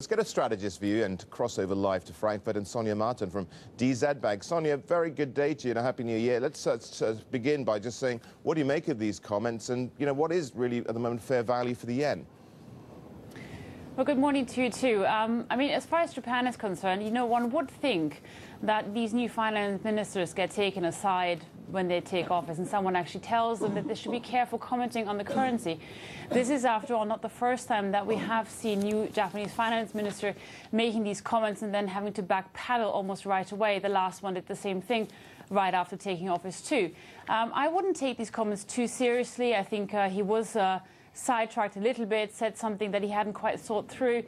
Let's get a strategist view and cross over live to Frankfurt and Sonja Marten from DZ Bank. Sonja, very good day to you and a happy new year. Let's begin by just saying, what do you make of these comments and, what is really at the moment fair value for the yen? Well, good morning to you too. As far as Japan is concerned, one would think that these new finance ministers get taken aside when they take office and someone actually tells them that they should be careful commenting on the currency. This is, after all, not the first time that we have seen new Japanese finance minister making these comments and then having to backpedal almost right away. The last one did the same thing right after taking office too. I wouldn't take these comments too seriously. I think he was sidetracked a little bit, said something that he hadn't quite thought through.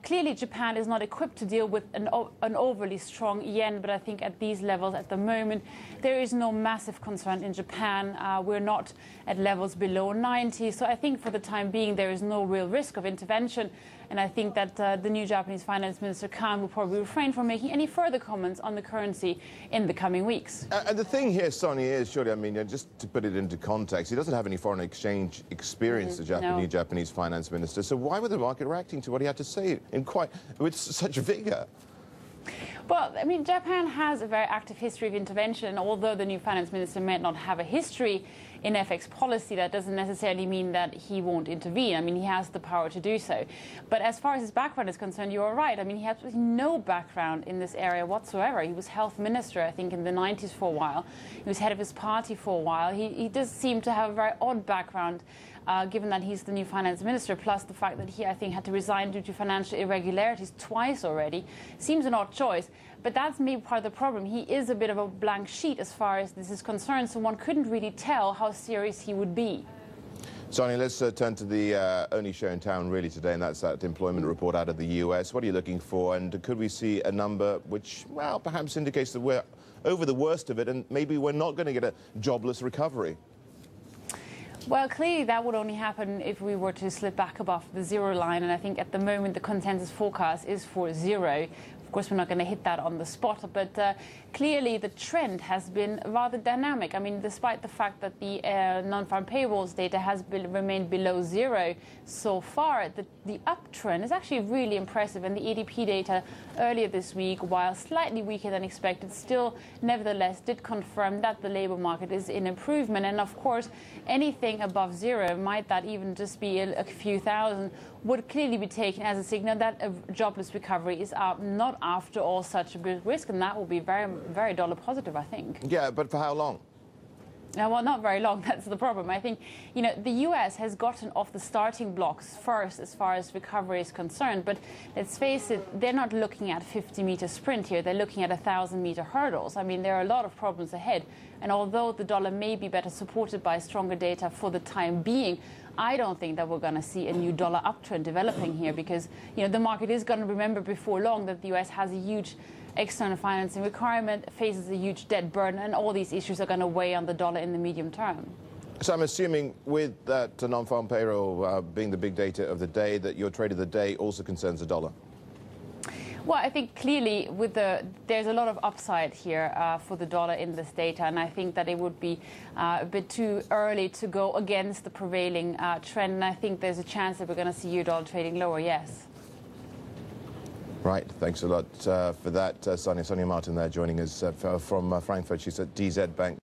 Clearly, Japan is not equipped to deal with an overly strong yen, but I think at these levels at the moment, there is no massive concern in Japan. We're not at levels below 90, so I think for the time being, there is no real risk of intervention. And I think that the new Japanese finance minister, Khan, will probably refrain from making any further comments on the currency in the coming weeks. And the thing here, Sonja, is surely, just to put it into context, he doesn't have any foreign exchange experience, the new Japanese finance minister. So why were the market reacting to what he had to say with such vigor? Well, Japan has a very active history of intervention, and although the new finance minister may not have a history in FX policy, that doesn't necessarily mean that he won't intervene. He has the power to do so. But as far as his background is concerned, you are right. He has no background in this area whatsoever. He was health minister, I think, in the 90s for a while. He was head of his party for a while. He does seem to have a very odd background, given that he's the new finance minister, plus the fact that he, I think, had to resign due to financial irregularities twice already. Seems an odd choice. But that's maybe part of the problem. He is a bit of a blank sheet as far as this is concerned, so one couldn't really tell how serious he would be. Sonja, let's turn to the only show in town really today, and that's that employment report out of the US. What are you looking for, and could we see a number which, well, perhaps indicates that we're over the worst of it and maybe we're not going to get a jobless recovery? Well, clearly that would only happen if we were to slip back above the zero line, and I think at the moment the consensus forecast is for zero. Of course, we're not going to hit that on the spot, but clearly the trend has been rather dynamic. Despite the fact that the non-farm payrolls data has remained below zero so far, the uptrend is actually really impressive. And the ADP data earlier this week, while slightly weaker than expected, still nevertheless did confirm that the labor market is in improvement. And of course, anything above zero, might that even just be a few thousand, would clearly be taken as a signal that a jobless recovery is not after all such a big risk, and that will be very, very dollar positive, I think. Yeah, but for how long? Well, not very long. That's the problem. I think, the U.S. has gotten off the starting blocks first as far as recovery is concerned. But let's face it, they're not looking at 50-meter sprint here. They're looking at 1,000-meter hurdles. There are a lot of problems ahead. And although the dollar may be better supported by stronger data for the time being, I don't think that we're going to see a new dollar uptrend developing here because, the market is going to remember before long that the U.S. has a huge external financing requirement, faces a huge debt burden, and all these issues are going to weigh on the dollar in the medium term. So I'm assuming with that non-farm payroll being the big data of the day, that your trade of the day also concerns the dollar? Well, I think clearly there's a lot of upside here for the dollar in this data, and I think that it would be a bit too early to go against the prevailing trend, and I think there's a chance that we're going to see euro-dollar trading lower, yes. Right, thanks a lot for that, Sonja Marten there joining us from Frankfurt. She's at DZ Bank.